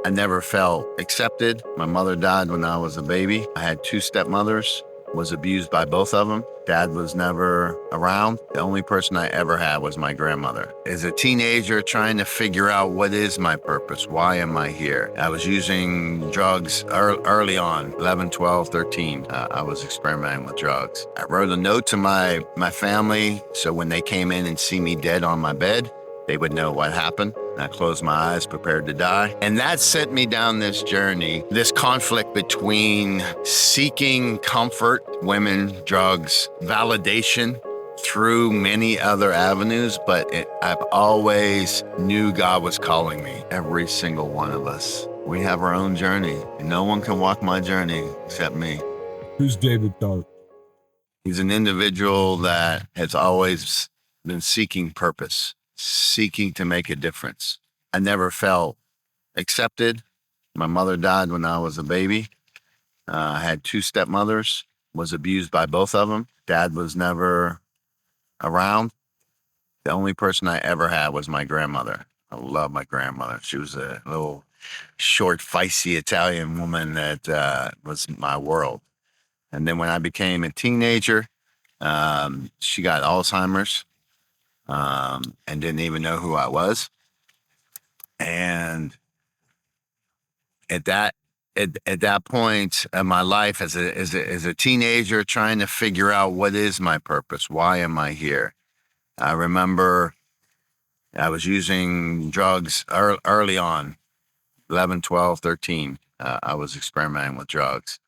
I never felt accepted. My mother died when I was a baby. I had two stepmothers, was abused by both of them. Dad was never around. The only person I ever had was my grandmother. As a teenager, trying to figure out what is my purpose? Why am I here? I was using drugs early on, 11, 12, 13. I was experimenting with drugs. I wrote a note to my family so when they came in and see me dead on my bed, they would know what happened. I closed my eyes, prepared to die. And that sent me down this journey, this conflict between seeking comfort, women, drugs, validation through many other avenues, but I've always knew God was calling me, every single one of us. We have our own journey, and no one can walk my journey except me. Who's David Tharp? He's an individual that has always been seeking purpose, seeking to make a difference. I never felt accepted. My mother died when I was a baby. I had two stepmothers, was abused by both of them. Dad was never around. The only person I ever had was my grandmother. I love my grandmother. She was a little short, feisty Italian woman that was my world. And then when I became a teenager, she got Alzheimer's and didn't even know who I was. And at that point in my life as a teenager, trying to figure out what is my purpose, why am I here? I remember I was using drugs early on, 11, 12, 13. I was experimenting with drugs,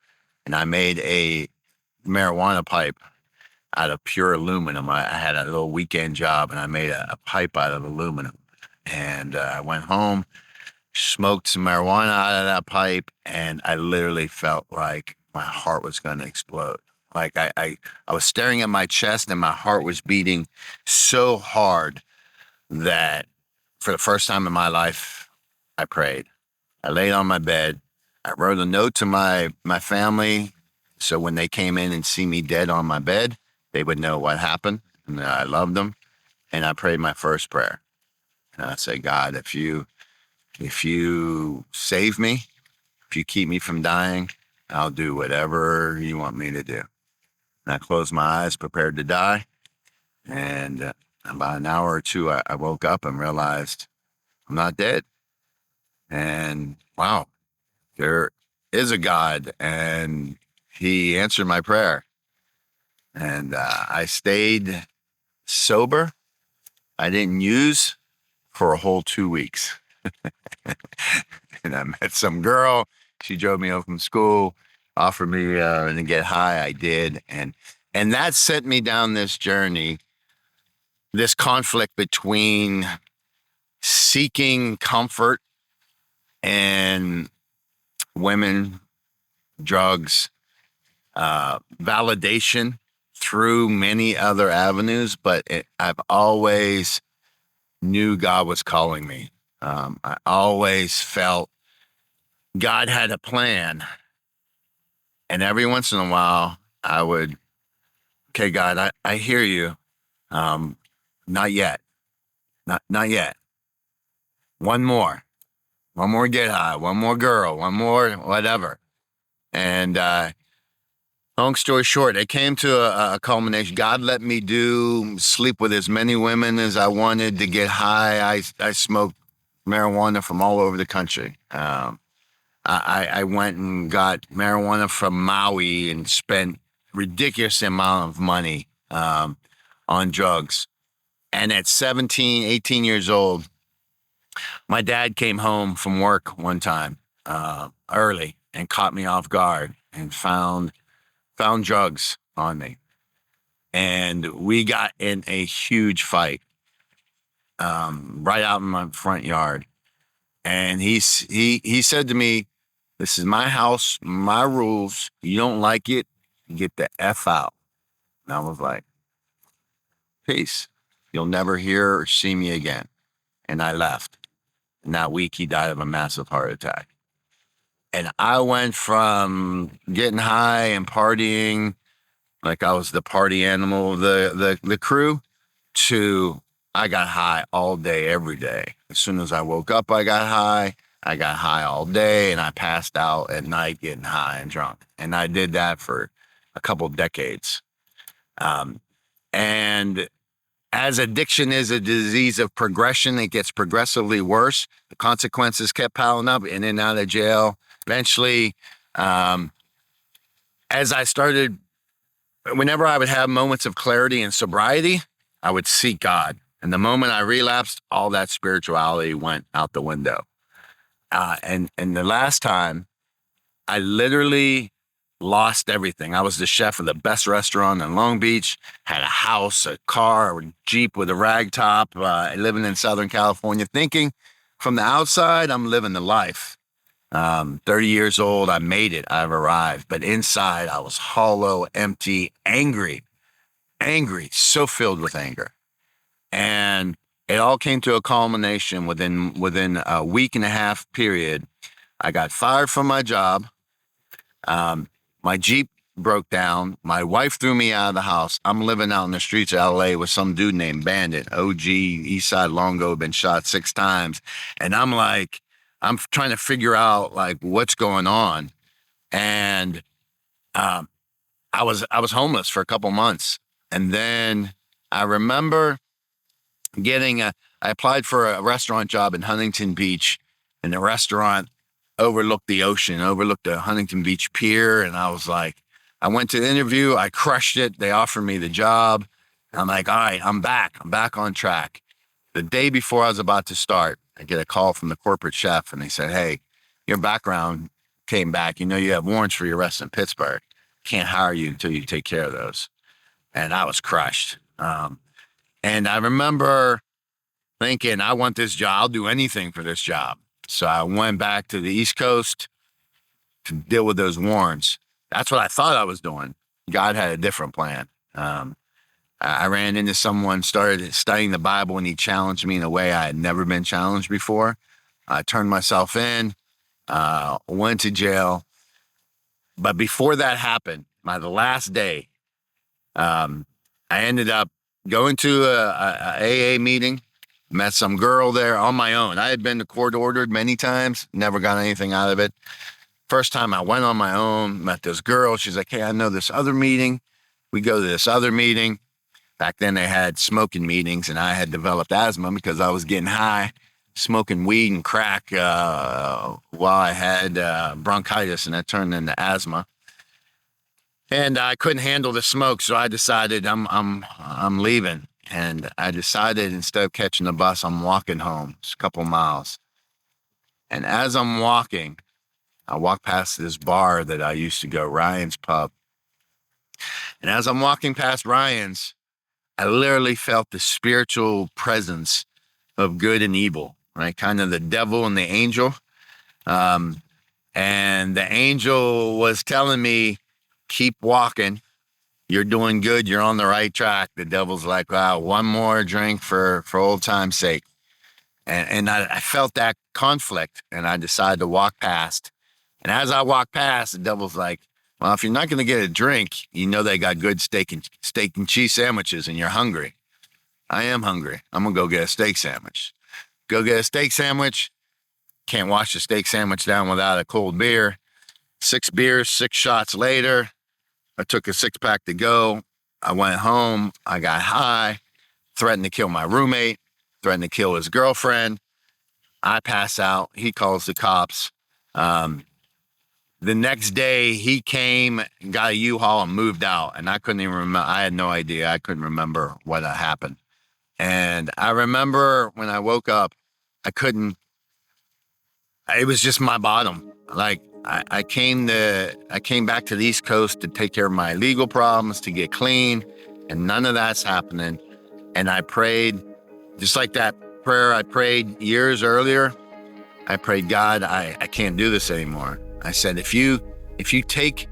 and I made a marijuana pipe out of pure aluminum. I had a little weekend job, and I made a pipe out of aluminum. And I went home, smoked some marijuana out of that pipe, and I literally felt like my heart was going to explode. Like I was staring at my chest, and my heart was beating so hard that for the first time in my life, I prayed. I laid on my bed. I wrote a note to my family so when they came in and see me dead on my bed, they would know what happened and that I loved them. And I prayed my first prayer. And I said, God, if you save me, if you keep me from dying, I'll do whatever you want me to do. And I closed my eyes, prepared to die. And about an hour or two, I woke up and realized I'm not dead. And wow, there is a God, and he answered my prayer. And I stayed sober. I didn't use for a whole 2 weeks. And I met some girl. She drove me home from school, offered me to get high. I did. And that sent me down this journey, this conflict between seeking comfort and women, drugs, validation through many other avenues, but I've always knew God was calling me. I always felt God had a plan. And every once in a while, I would, okay, God, I hear you. Not yet. Not yet. One more get high, one more girl, one more whatever. And long story short, it came to a culmination. God let me sleep with as many women as I wanted to get high. I smoked marijuana from all over the country. I went and got marijuana from Maui and spent ridiculous amount of money on drugs. And at 17, 18 years old, my dad came home from work one time early and caught me off guard and found drugs on me. And we got in a huge fight right out in my front yard. And he said to me, this is my house, my rules. You don't like it, get the F out. And I was like, peace. You'll never hear or see me again. And I left. And that week he died of a massive heart attack. And I went from getting high and partying like I was the party animal of the crew to I got high all day, every day. As soon as I woke up, I got high. I got high all day and I passed out at night getting high and drunk. And I did that for a couple decades. Um, and as addiction is a disease of progression, it gets progressively worse. The consequences kept piling up, in and out of jail. Eventually, um, as I started, whenever I would have moments of clarity and sobriety, I would seek God. And the moment I relapsed, all that spirituality went out the window. And the last time, I literally lost everything. I was the chef of the best restaurant in Long Beach, had a house, a car, a Jeep with a rag top, living in Southern California, thinking from the outside, I'm living the life. 30 years old, I made it, I've arrived. But inside, I was hollow, empty, angry, so filled with anger. And it all came to a culmination within a week and a half period. I got fired from my job. My Jeep broke down. My wife threw me out of the house. I'm living out in the streets of LA with some dude named Bandit, OG, Eastside Longo, been shot 6 times. And I'm like, I'm trying to figure out like what's going on. And I was homeless for a couple months. And then I remember I applied for a restaurant job in Huntington Beach, and the restaurant overlooked the ocean, overlooked the Huntington Beach Pier. And I was like, I went to the interview, I crushed it. They offered me the job. I'm like, all right, I'm back on track. The day before I was about to start, I get a call from the corporate chef and they said, hey, your background came back. You know, you have warrants for your arrest in Pittsburgh. Can't hire you until you take care of those. And I was crushed. And I remember thinking, I want this job. I'll do anything for this job. So I went back to the East Coast to deal with those warrants. That's what I thought I was doing. God had a different plan. I ran into someone, started studying the Bible, and he challenged me in a way I had never been challenged before. I turned myself in, went to jail. But before that happened, the last day, I ended up going to a AA meeting, met some girl there on my own. I had been to court ordered many times, never got anything out of it. First time I went on my own, met this girl. She's like, hey, I know this other meeting. We go to this other meeting. Back then they had smoking meetings, and I had developed asthma because I was getting high, smoking weed and crack while I had bronchitis, and that turned into asthma. And I couldn't handle the smoke, so I decided I'm leaving. And I decided instead of catching the bus, I'm walking home. It's a couple miles. And as I'm walking, I walk past this bar that I used to go, Ryan's Pub. And as I'm walking past Ryan's, I literally felt the spiritual presence of good and evil, right? Kind of the devil and the angel. And the angel was telling me, keep walking. You're doing good. You're on the right track. The devil's like, wow, one more drink for old time's sake. And I felt that conflict, and I decided to walk past. And as I walked past, the devil's like, well, if you're not going to get a drink, you know they got good steak and cheese sandwiches, and you're hungry. I am hungry. I'm going to go get a steak sandwich. Go get a steak sandwich. Can't wash the steak sandwich down without a cold beer. 6 beers, 6 shots later, I took a 6-pack to go. I went home. I got high, threatened to kill my roommate, threatened to kill his girlfriend. I pass out. He calls the cops. The next day, he came, got a U-Haul, and moved out. And I couldn't even remember. I had no idea. I couldn't remember what had happened. And I remember when I woke up, it was just my bottom. Like, I came back to the East Coast to take care of my legal problems, to get clean, and none of that's happening. And I prayed, just like that prayer I prayed years earlier. I prayed, God, I can't do this anymore. I said, if you take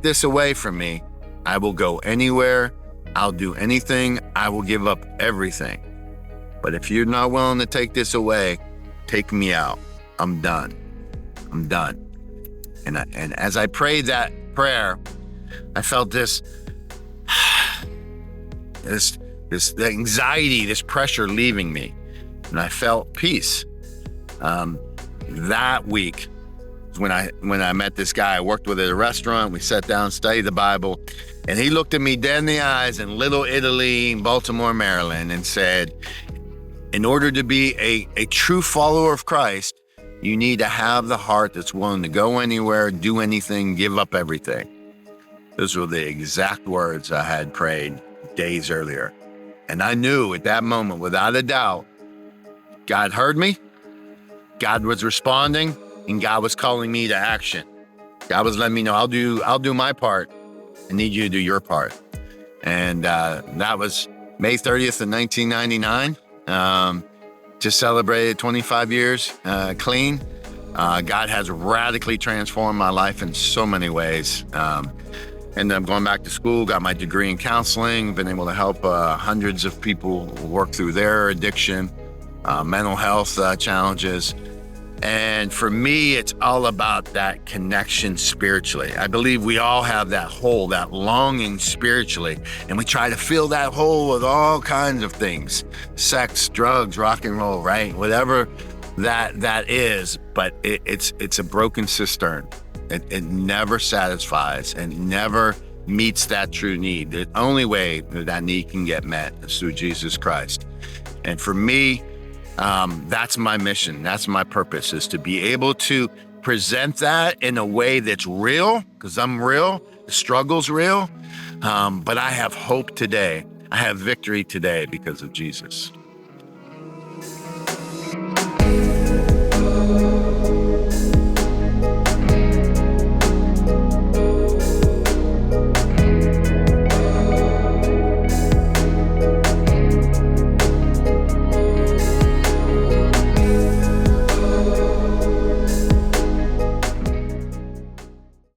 this away from me, I will go anywhere. I'll do anything. I will give up everything. But if you're not willing to take this away, take me out. I'm done. And as I prayed that prayer, I felt this anxiety, this pressure leaving me, and I felt peace. That week is when I met this guy. I worked with at a restaurant. We sat down, studied the Bible, and he looked at me dead in the eyes in Little Italy, Baltimore, Maryland, and said, in order to be a true follower of Christ, you need to have the heart that's willing to go anywhere, do anything, give up everything. Those were the exact words I had prayed days earlier. And I knew at that moment, without a doubt, God heard me, God was responding, and God was calling me to action. God was letting me know, I'll do my part. I need you to do your part. And that was May 30th of 1999. Just celebrated 25 years clean. God has radically transformed my life in so many ways. Ended up going back to school, got my degree in counseling, been able to help hundreds of people work through their addiction, mental health challenges. And for me, it's all about that connection spiritually. I believe we all have that hole, that longing spiritually, and we try to fill that hole with all kinds of things, sex, drugs, rock and roll, right? Whatever that is, but it's a broken cistern. It never satisfies and never meets that true need. The only way that need can get met is through Jesus Christ. And for me, that's my mission. That's my purpose, is to be able to present that in a way that's real, because I'm real, the struggle's real, but I have hope today. I have victory today because of Jesus.